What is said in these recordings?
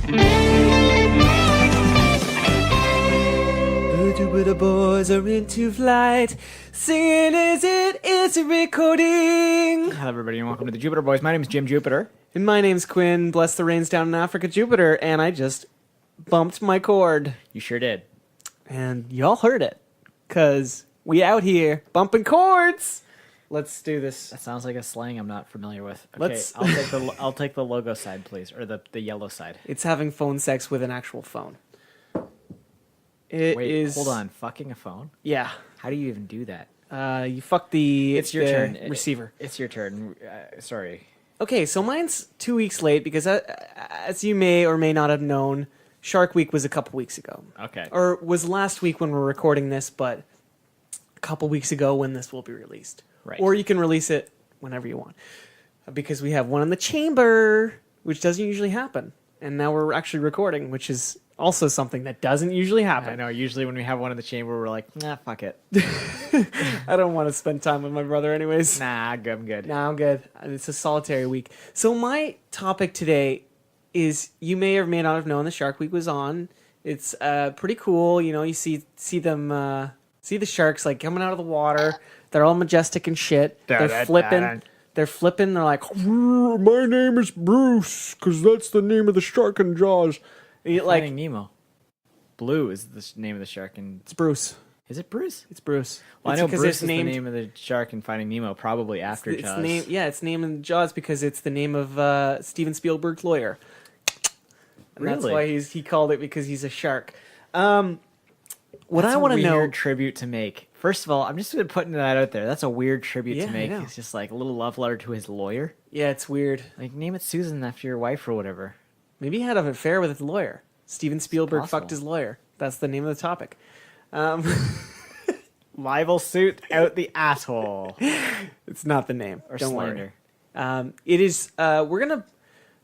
The Jupiter boys are into flight, singing is it recording? Hello everybody and welcome to the Jupiter Boys. My name is Jim Jupiter. And my name's Quinn, bless the rains down in Africa, Jupiter, and I just bumped my cord. You sure did. And y'all heard it, because we out here bumping chords. Let's do this. That sounds like a slang I'm not familiar with. Okay, I'll take the logo side, please, or the yellow side. It's having phone sex with an actual phone. Wait, hold on. Fucking a phone? Yeah. How do you even do that? You fuck the... It's your turn. Receiver. It's your turn. Sorry. Okay, so mine's 2 weeks late because, as you may or may not have known, Shark Week was a couple weeks ago. Okay. Or was last week when we're recording this, but a couple weeks ago when this will be released. Right. Or you can release it whenever you want. Because we have one in the chamber, which doesn't usually happen. And now we're actually recording, which is also something that doesn't usually happen. I know, usually when we have one in the chamber, we're like, nah, fuck it. I don't want to spend time with my brother anyways. Nah, I'm good. No, I'm good. It's a solitary week. So my topic today is, you may or may not have known the Shark Week was on. It's pretty cool. You know, you see them, see the sharks like coming out of the water. They're all majestic and shit. They're flipping. They're flipping. They're like, my name is Bruce, because that's the name of the shark in Jaws. Like Finding Nemo. Blue is the name of the shark in... It's Bruce. Is it Bruce? It's Bruce. Well, it's I know because Bruce it's is named, the name of the shark in Finding Nemo, probably after Jaws. It's named in Jaws because it's the name of Steven Spielberg's lawyer. And Really? that's why he called it, because he's a shark. What I want to know... weird tribute to make. First of all, I'm just putting that out there. That's a weird tribute to make. I know. It's just like a little love letter to his lawyer. Yeah, it's weird. Like, name it Susan after your wife or whatever. Maybe he had an affair with his lawyer. Steven Spielberg possible. fucked his lawyer. That's the name of the topic. Libel suit out the asshole. It's not the name. Or Don't slander. worry. It is... we're going to...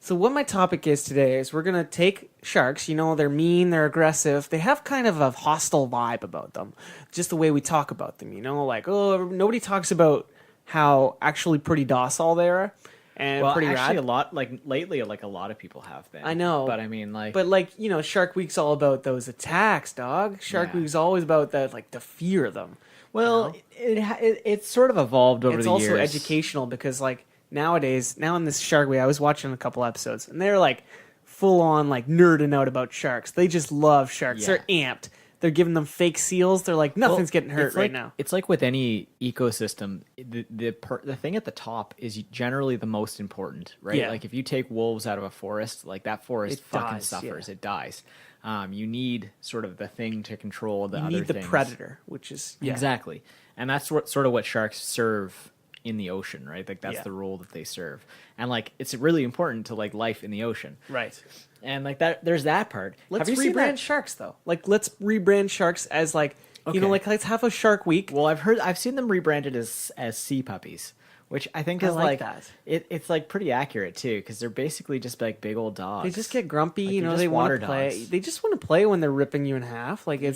So what my topic is today is we're going to take sharks. You know, they're mean, they're aggressive. They have kind of a hostile vibe about them. Just the way we talk about them, you know? Like, oh, nobody talks about how actually pretty docile they are. And Well, pretty actually, rad. a lot, like, lately, like, a lot of people have been. I know. But, I mean, like... But, like, you know, Shark Week's all about those attacks, dog. Shark Yeah. Week's always about that, like, the fear of them. Well, it's sort of evolved over It's the years. also educational because, like, nowadays, now in this Shark Week, I was watching a couple episodes, and they're, like, full-on, like, nerding out about sharks. They just love sharks. Yeah. They're amped. They're giving them fake seals. They're like, nothing's getting hurt it's right like, now. It's like with any ecosystem, the thing at the top is generally the most important, right? Yeah. Like if you take wolves out of a forest, like that forest It fucking dies, suffers. yeah. It dies. You need sort of the thing to control the You other need the things. predator, which is... Yeah. Exactly. And that's sort of what sharks serve in the ocean, right? Like that's Yeah. the role that they serve. And like it's really important to like life in the ocean. Right. And like that there's that part. Let's Have you seen rebrand that? sharks, though. Like, let's rebrand sharks as, like, you know, Okay. like, let's have a Shark Week. Well, I've seen them rebranded as sea puppies, which I think I is like like that. It's like pretty accurate too, because they're basically just like big old dogs. They just get grumpy, Like, you they're know, just they want water to play. dogs. They just want to play when they're ripping you in half. Like, they're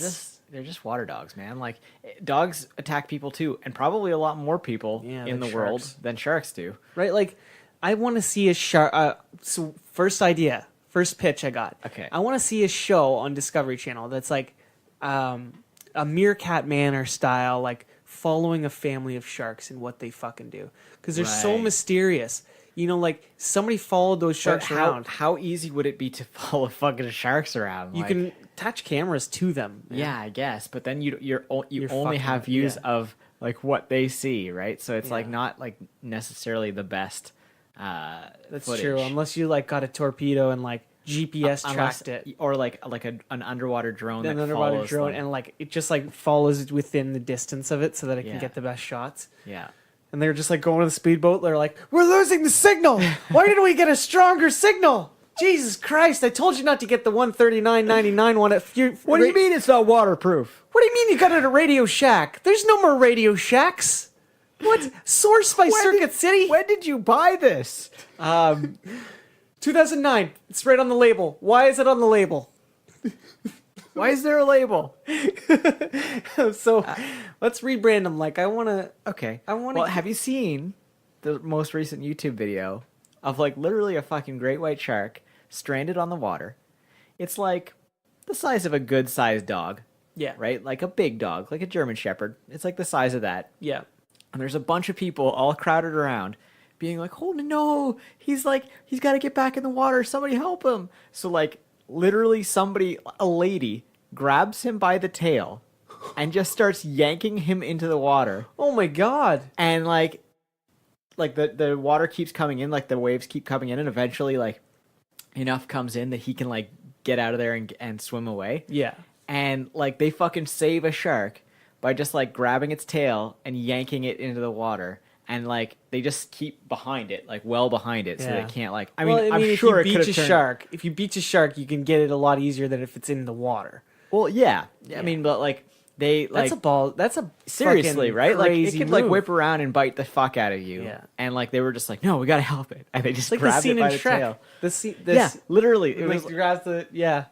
just water dogs, man. Like dogs attack people too, and probably a lot more people Yeah, in than the world sharks. than sharks do. Right? Like, I want to see a shark. So, first idea, first pitch I got. Okay. I want to see a show on Discovery Channel that's like a Meerkat Manor style, like following a family of sharks and what they fucking do. Because they're so Right. mysterious. You know, like somebody followed those sharks But around. how easy would it be to follow fucking sharks around? You Like, can attach cameras to them. man. yeah, I guess, but then you You're only fucking have right, views yeah. of like what they see, right? So it's like Yeah. not like necessarily the best. That's footage. true. Unless you like got a torpedo and like GPS Unless- tracked it. or like an underwater drone Then that an underwater follows drone them. and like it just like follows within the distance of it so that it can Yeah. get the best shots. Yeah. And they're just like going to the speedboat. They're like, "We're losing the signal. Why didn't we get a stronger signal? Jesus Christ! I told you not to get the 139.99 one at What do you mean it's not waterproof? What do you mean you got it at Radio Shack? There's no more Radio Shacks. What? Source by Circuit City? When did you buy this? 2009. It's right on the label. Why is it on the label? Why is there a label? So let's rebrand them. Like I want to. Okay. I wanna Well, keep- have you seen the most recent YouTube video of like literally a fucking great white shark stranded on the water, It's like the size of a good sized dog, Yeah. right? Like a big dog, like a German Shepherd. It's like the size of that. Yeah. And there's a bunch of people all crowded around being like, oh no, he's got to get back in the water. Somebody help him. So like literally a lady grabs him by the tail and just starts yanking him into the water. Oh my God. And like the water keeps coming in, like the waves keep coming in, and eventually like enough comes in that he can like get out of there and swim away. Yeah. And like they fucking save a shark by just like grabbing its tail and yanking it into the water. And like they just keep behind it, like well behind it, so they can't like. I mean, I'm sure if you beach a shark, you can get it a lot easier than if it's in the water. Well, yeah. I mean, but like they like That's a seriously, right? Like it could like move. whip around and bite the fuck out of you. Yeah. And like they were just like, no, we gotta help it, and they just It's like the grabbed scene it by in the Shrek. tail. Yeah, Literally, it was grabs the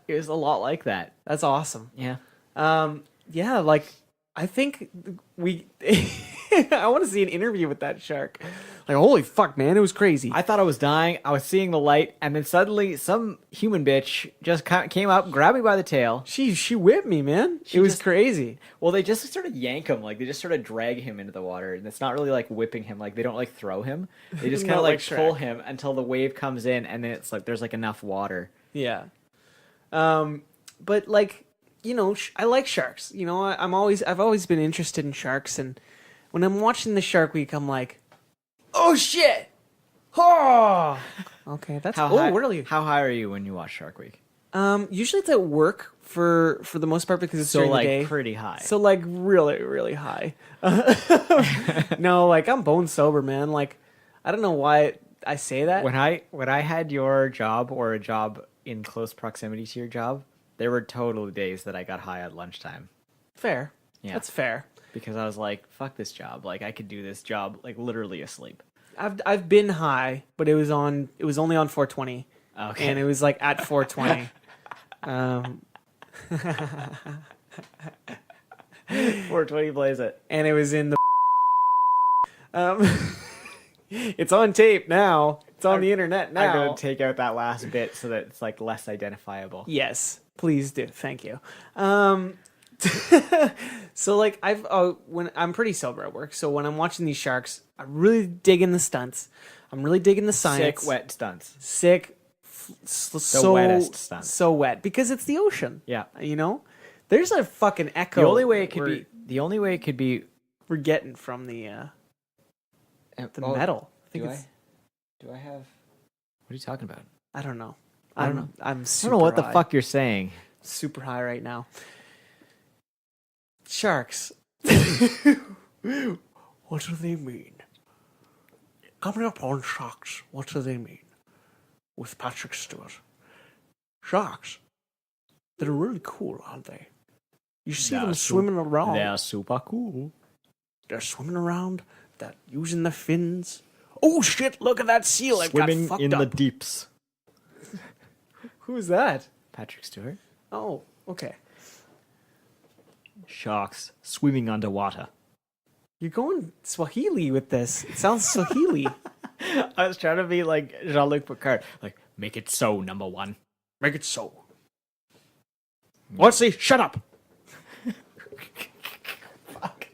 it was a lot like that. That's awesome. Yeah. Yeah, like I think we. I want to see an interview with that shark. Like, holy fuck, man, it was crazy. I thought I was dying. I was seeing the light, and then suddenly some human bitch just came up, grabbed me by the tail. She whipped me, man. It was crazy. Well, they just sort of yank him, like they just sort of drag him into the water, and it's not really like whipping him. Like they don't like throw him. They just kind of like pull him until the wave comes in, and then it's like there's like enough water. Yeah. But like, you know, I like sharks. You know, I've always been interested in sharks, and when I'm watching the Shark Week, I'm like, oh shit! Oh, okay, that's really. How high are you when you watch Shark Week? Usually it's at work for the most part because it's So during like the day. pretty high. So like really, really high. No, like I'm bone sober, man. Like I don't know why I say that. When I had your job or a job in close proximity to your job, there were total days that I got high at lunchtime. Fair. Yeah. That's fair. Because I was like, fuck this job. Like I could do this job like literally asleep. I've been high, but it was only on 420. Okay. And it was like at 420. 420 plays it. And it was in the it's on tape now. It's on the internet now. I'm going to take out that last bit so that it's like less identifiable. Yes, please do. Thank you. So like when I'm pretty sober at work, so when I'm watching these sharks, I'm really digging the stunts. I'm really digging the science. Sick, wet stunts. Sick, so wettest stunt. So wet because it's the ocean. Yeah, you know, there's a fucking echo. The only way it could be, we're getting from the metal. Do I have? What are you talking about? I don't know. I don't know. I'm super I don't know what high. the fuck you're saying. Super high right now. Sharks. What do they mean? Coming up on sharks, what do they mean? With Patrick Stewart. Sharks. They're really cool, aren't they? You see them swimming around. They're super cool. They're swimming around. They're using their fins. Oh shit, look at that seal. I've Swimming got fucked in up. the deeps. Who's that? Patrick Stewart. Oh, okay. Sharks swimming underwater. You're going Swahili with this. It sounds Swahili. I was trying to be like Jean-Luc Picard. Like, make it so, number one. Make it so. Let's see. Shut up. Fuck.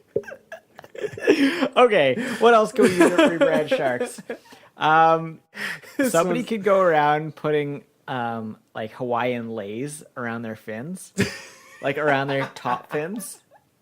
Okay, what else can we do to rebrand sharks? Somebody could go around putting like Hawaiian lays around their fins, like around their top fins.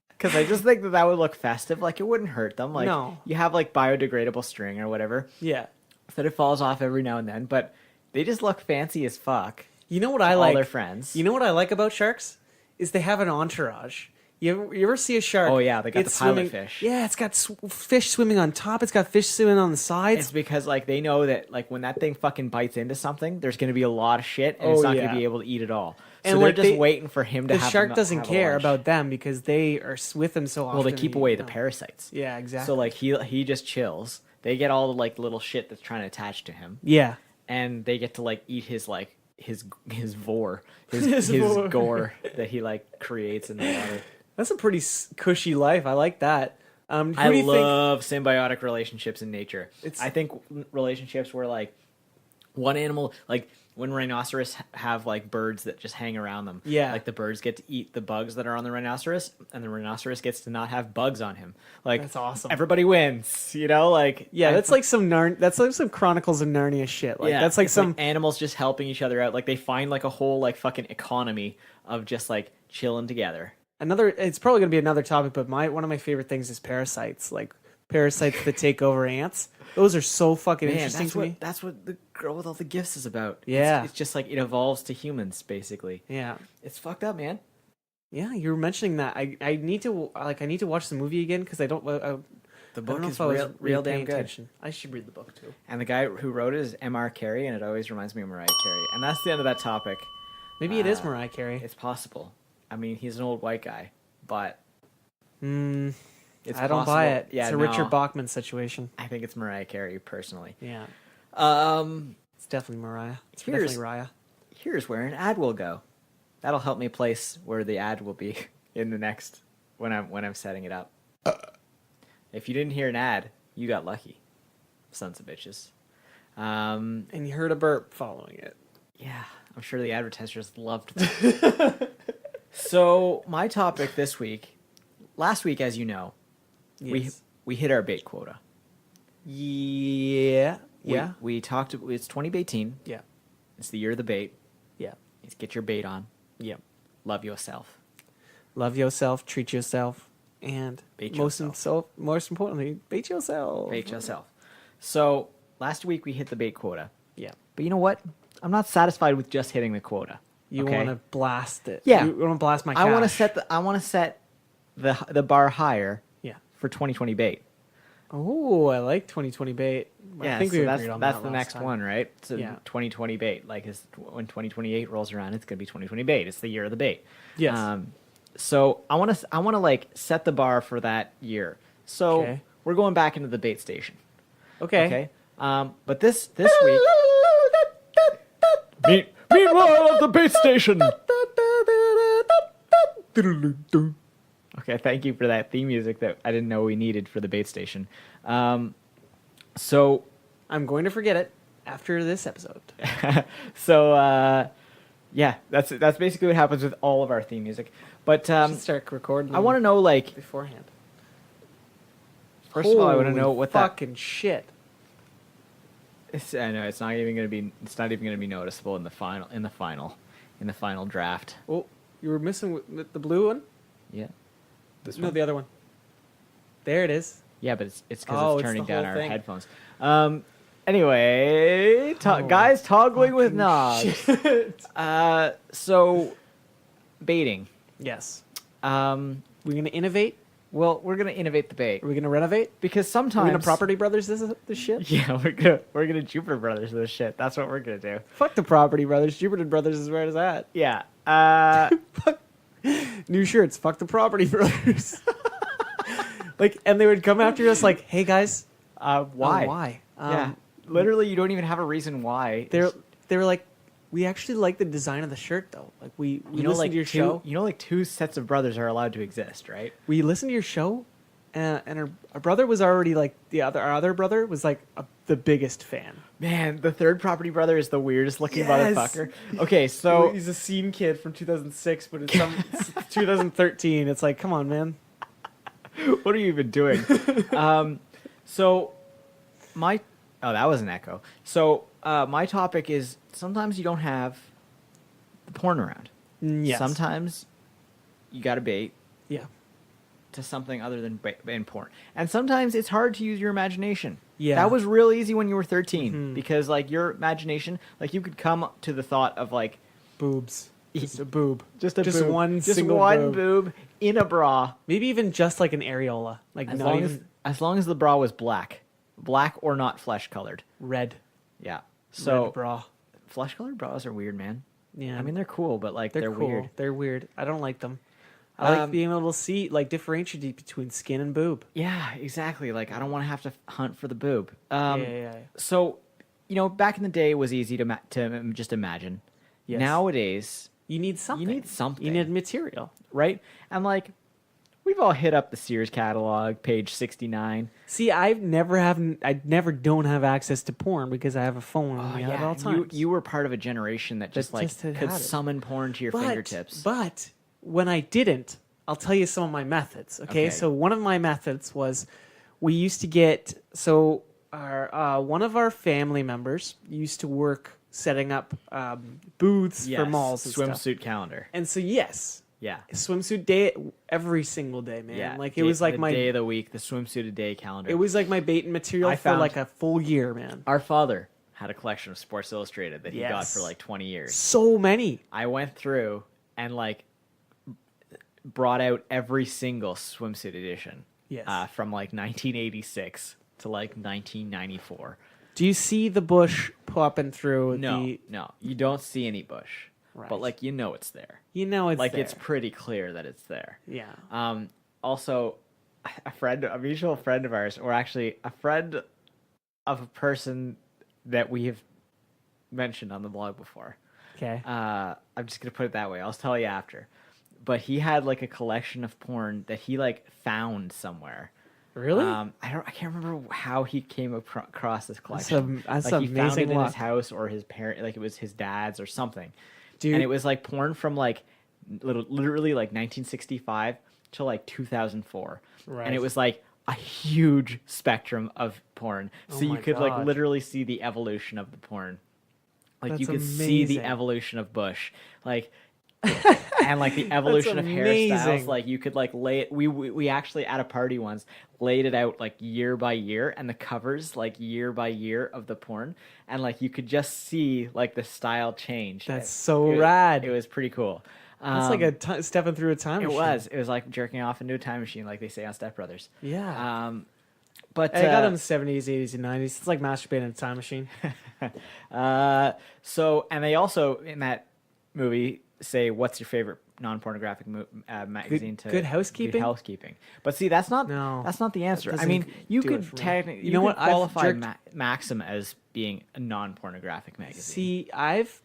Because I just think that would look festive. Like, it wouldn't hurt them. Like, no. You have, like, biodegradable string or whatever. Yeah. So that it falls off every now and then. But they just look fancy as fuck. You know what I like? All their friends. You know what I like about sharks? Is they have an entourage. You ever see a shark? Oh, yeah. They got the pilot fish. Yeah, it's got fish swimming on top. It's got fish swimming on the sides. It's because, like, they know that, like, when that thing fucking bites into something, there's going to be a lot of shit, and it's not going to be able to eat it all. So and they're like just waiting for him to have the shark doesn't have care lunch. about them because they are with him so often. Well, they keep away the parasites. Yeah, exactly. So, like, he just chills. They get all the, like, little shit that's trying to attach to him. Yeah. And they get to, like, eat his, like, his vor, his vor. gore that he, like, creates in the water. That's a pretty cushy life. I like that. I love symbiotic relationships in nature. It's... I think relationships where, like, one animal, like, when rhinoceros have like birds that just hang around them. Yeah. Like the birds get to eat the bugs that are on the rhinoceros, and the rhinoceros gets to not have bugs on him. Like That's awesome. Everybody wins, you know. Like Yeah, that's like some that's like some Chronicles of Narnia shit. Like that's like it's some animals just helping each other out. Like they find like a whole like fucking economy of just like chilling together. another. It's probably gonna be another topic, but one of my favorite things is parasites. Like parasites that take over ants. Those are so fucking interesting to me. That's what the girl with all the gifts is about. Yeah. It's just like it evolves to humans, basically. Yeah. It's fucked up, man. Yeah, you were mentioning that. I need to watch the movie again because I don't. The I book don't know is if I was real really damn paying good. attention. I should read the book too. And the guy who wrote it is M.R. Carey, and it always reminds me of Mariah Carey. And that's the end of that topic. Maybe it is Mariah Carey. It's possible. I mean, he's an old white guy, but it's I don't buy it. Yeah, it's a no, Richard Bachman situation. I think it's Mariah Carey personally. Yeah, It's it's definitely Mariah. It's Here's- definitely Raya. Here's where an ad will go. That'll help me place where the ad will be in the next when I'm setting it up. If you didn't hear an ad, you got lucky, sons of bitches. And you heard a burp following it. Yeah, I'm sure the advertisers loved that. So my topic this week, last week, as you know, Yes. we hit our bait quota. Yeah. Yeah. We talked. It's 2018. Yeah. It's the year of the bait. Yeah. It's get your bait on. Yeah. Love yourself. Love yourself. Treat yourself. And Bait most yourself. most importantly, bait yourself. Bait yourself. So last week we hit the bait quota. Yeah. But you know what? I'm not satisfied with just hitting the quota. You okay? want to blast it. Yeah. You want to blast my cash. I want to set the bar higher Yeah. for 2020 bait. Oh, I like 2020 bait. I think so we that's agreed on that's that the last next time. one, right? So Yeah. 2020 bait. Like when 2028 rolls around, it's gonna be 2020 bait. It's the year of the bait. Yes. So I want to like set the bar for that year. So Okay. we're going back into the bait station. Okay. Okay. But this week. Meanwhile at the bait station. Okay, thank you for that theme music that I didn't know we needed for the bait station. So I'm going to forget it after this episode. yeah, that's basically what happens with all of our theme music. But Should start recording. I want to know, like, beforehand. first of all, I want to know Holy what that. fucking shit. I know it's not even gonna be noticeable in the final draft. Oh, you were missing with the blue one? Yeah. This No, one. the other one. There it is. Yeah, but it's because Oh, it's it's turning the down whole our thing. headphones. Anyway, Oh, guys toggling with fucking knobs. shit. So baiting. Yes. We're We're gonna innovate. gonna innovate the bait Are we gonna renovate? because Are sometimes we gonna Property Brothers this shit? Yeah, we're gonna Jupiter Brothers this shit. That's what we're gonna do. Fuck the Property Brothers. Jupiter Brothers is where it's at. Yeah. New shirts. Fuck the Property Brothers. Like, and they would come after us like, "Hey guys, Why? why?" Yeah. Literally, you don't even have a reason why. They were like, "We actually like the design of the shirt, though. Like, we listened to your show. You know, like two sets of brothers are allowed to exist, right? We listened to your show, and our brother was already like our other brother was like the biggest fan. Man, the third property brother is the weirdest looking Yes. motherfucker. Okay, so He's a scene kid from 2006, but it's some 2013. It's like, come on, man. what are you even doing? So that was an echo. So my topic is sometimes you don't have the porn around. Yes. Sometimes you got to bait Yeah. to something other than porn, and sometimes it's hard to use your imagination. Yeah. That was real easy when you were 13 Mhm. because like your imagination, like you could come to the thought of like Boobs. Just a boob. just boob. one Just single one boob in a bra. Maybe even just like an areola. Like As not long even as long as the bra was black or not flesh colored. red. Yeah. So Red bra. flesh colored bras are weird, man. Yeah. I mean they're cool, but like they're cool. weird. They're weird. I don't like them. I like Um, being able to see, like, differentiate between skin and boob. Yeah, exactly. Like I don't want to have to hunt for the boob. Yeah. So, back in the day, it was easy to just imagine. Yes. Nowadays, You need something. need something. You need material. right? And like, We've all hit up the Sears catalog, page 69. See, I never don't have access to porn because I have a phone on me at all times. You were part of a generation that just just had could had it. summon porn to your fingertips. But when I didn't, I'll tell you some of my methods. Okay, so one of my methods was we used to get our one of our family members used to work setting up booths for malls and swimsuit stuff. calendar. And so yes, Yeah. swimsuit day every single day, man. Yeah. Like it was like the my day of the week, the swimsuit a day calendar. it was like my bait material for found- like a full year, man. Our father had a collection of Sports Illustrated that he got Yes. for like 20 years. So many. I went through and like brought out every single swimsuit edition. Yes. From like 1986 to like 1994. Do you see the bush popping through No, you don't see any bush, Right. but like it's there. It's Like there. it's pretty clear that it's there. Yeah. Also, a mutual friend of ours, or actually a friend of a person that we have mentioned on the blog before. Okay. I'm just gonna put it that way. I'll tell you after. But he had like a collection of porn that he like found somewhere. Really? I can't remember how he came across this collection. That's like he found amazing it in luck. his house or his parent, like it was his dad's or something. Dude. And it was like porn from like literally like 1965 to like 2004. Right. And it was like a huge spectrum of porn. So you my could like God. literally see the evolution of the porn. Like That's you could see the amazing. evolution of bush. Like and like the evolution of amazing. hairstyles, like you could like lay it. We actually at a party once laid it out like year by year, and the covers like year by year of the porn, and like you could just see like the style change. That's so It- rad. It was pretty cool. That's like stepping through a time It machine. was like jerking off into a time machine, like they say on Step Brothers. Yeah. But I got in the 70s, 80s, and 90s. It's like masturbating in a time machine. So, and they also in that movie say, "What's your favorite non-pornographic magazine?" Good Housekeeping? Good Housekeeping. But see, that's not No, the answer. that I mean, doesn't you do it could for me. technically, You know what? I've qualify jerked- Maxim as being a non-pornographic magazine. See, I've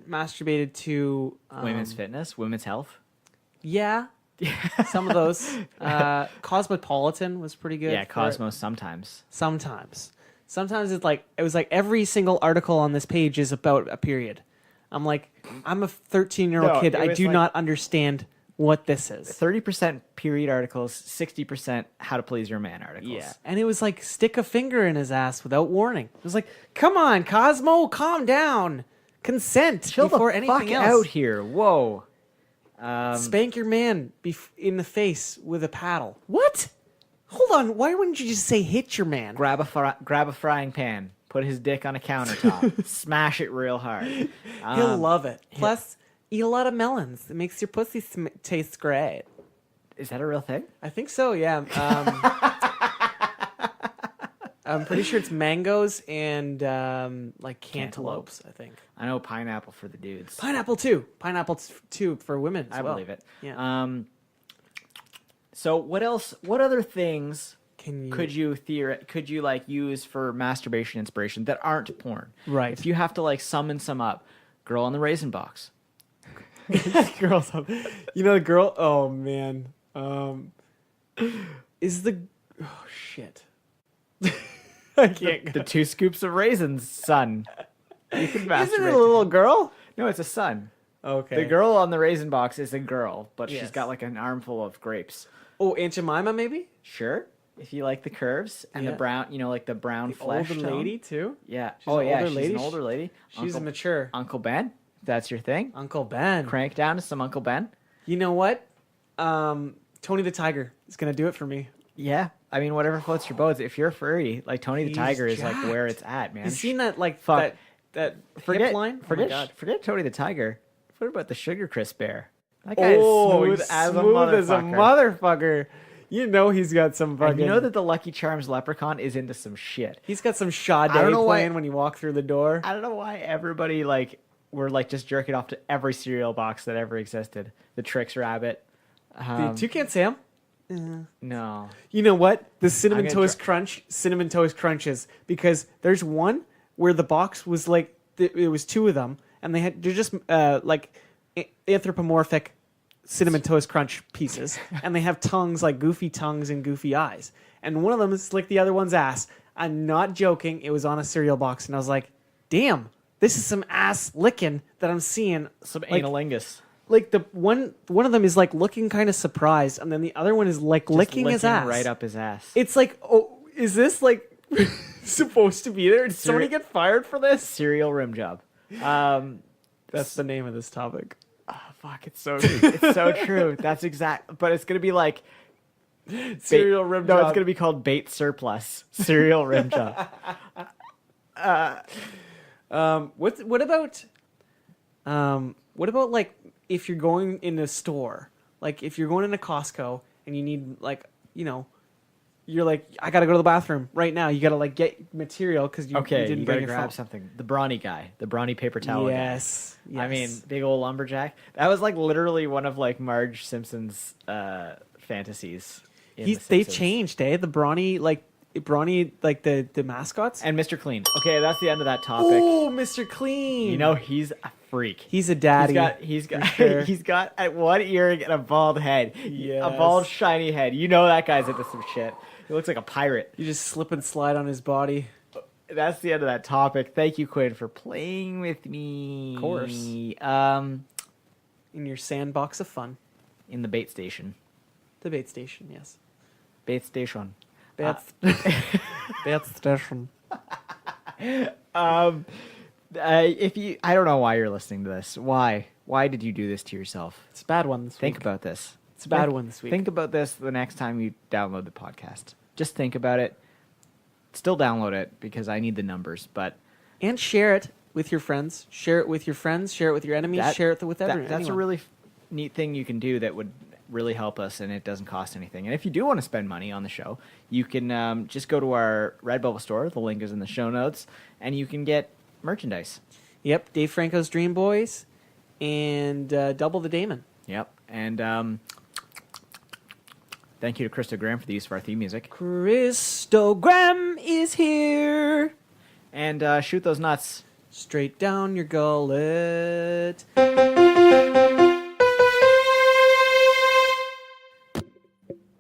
masturbated to Women's fitness, women's health. Yeah, some of those. Cosmopolitan was pretty good. Yeah, for it. Cosmos sometimes. Sometimes it was like every single article on this page is about a period. I'm like, I'm a 13-year-old No, kid. it I was do like- not understand what this is. 30% period articles, 60% how to please your man articles. Yeah, and it was like stick a finger in his ass without warning. It was like, come on, Cosmo, calm down, consent Chill before the anything fuck else. out here. Whoa. Spank your man in the face with a paddle. What? Hold on. Why wouldn't you just say hit your man? Grab a frying pan, put his dick on a countertop, smash it real hard. He'll love it. Plus, eat a lot of melons. It makes your pussy taste great. Is that a real thing? I think so. Yeah. I'm pretty sure it's mangoes and like cantaloupes. I think I know pineapple for the dudes. pineapple too. Pineapple too for women. As I well. believe it. Yeah. So what else? What other things Can you? could you like use for masturbation inspiration that aren't porn? Right. If you have to like summon some up, girl on the raisin box. girls up. You know the girl. Oh man. Is the oh shit. I can't. The 2 scoops of raisins, son. You can masturbate. Isn't it a little girl? No, it's a son. Okay. The girl on the raisin box is a girl, but she's Yes. got like an armful of grapes. Oh, Aunt Jemima maybe. Sure, if you like the curves and the Yeah. brown, like the brown flesh Older tone. lady too. Yeah. She's an older she's lady? an older lady. She's Uncle, mature. Uncle Ben, if that's your thing. Uncle Ben. Crank down to some Uncle Ben. You know what? Tony the Tiger is gonna do it for me. Yeah, I mean whatever floats your boat. If you're furry, like Tony the He's Tiger is like jacked. where it's at, man. You seen that like Fuck. that forget hip line? forget Tony the Tiger. What about the Sugar Crisp Bear? That guy is Oh, smooth as a smooth as a motherfucker. motherfucker. You know he's got some fucking. And you know that the Lucky Charms leprechaun is into some shit. he's got some Sade I don't know why- playing when you walk through the door. I don't know why everybody like were like just jerking off to every cereal box that ever existed. The Trix Rabbit. The Toucan Sam. No. You know what? The cinnamon I'm gonna toast cinnamon toast crunches, because there's one where the box was like it was 2 of them, and they're just like anthropomorphic Cinnamon Toast Crunch pieces, and they have tongues, like goofy tongues and goofy eyes. And one of them is like the other one's ass. I'm not joking. It was on a cereal box, and I was like, damn, this is some ass licking that I'm seeing. Some like, analingus. Like the one of them is like looking kind of surprised, and then the other one is like licking his ass. Right up his ass. It's like, oh, is this like supposed to be there? Did somebody get fired for this? Serial rim job. That's the name of this topic. Oh, fuck, it's so true. That's exact. But it's gonna be like Serial rim No, job. it's gonna be called bait surplus. Serial rim job. What about like if you're going in a store, like if you're going into Costco and you need like, you know, you're like, I gotta go to the bathroom right now. You gotta like get material because you didn't you bring gotta your grab phone. something. The brawny guy, the brawny paper towel guy. Yes. I mean, big old lumberjack. That was like literally one of like Marge Simpson's fantasies. They've changed, eh? The brawny like the mascots. And Mr. Clean. Okay, that's the end of that topic. Oh, Mr. Clean. You know, he's a freak. He's a daddy. He's got sure. he's got one earring and a bald head. Yes. A bald shiny head. You know that guy's into some shit. He looks like a pirate. You just slip and slide on his body. That's the end of that topic. Thank you, Quinn, for playing with me. Of course. In In your sandbox of fun. the bait station. The bait station, yes. Bait station. Bait station. If you, I don't know why you're listening to this. Why did you do this to yourself? It's a bad one this week. Think about this. It's a bad one this week. Think about this the next time you download the podcast. Just think about it. Still download it because I need the numbers. But And share it with your friends. Share it with your friends. Share it with your enemies. Share it with everyone. That's a really neat thing you can do that would really help us, and it doesn't cost anything. And if you do want to spend money on the show, you can just go to our Redbubble store. The link is in the show notes, and you can get merchandise. Yep, Dave Franco's Dream Boys and Double the Damon. Yep. And thank you to Krista Graham for the use of our theme music. Christogram is here. And shoot those nuts. Straight down your gullet.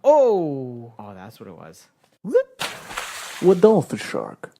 Oh. Oh, that's what it was. What dolphin shark?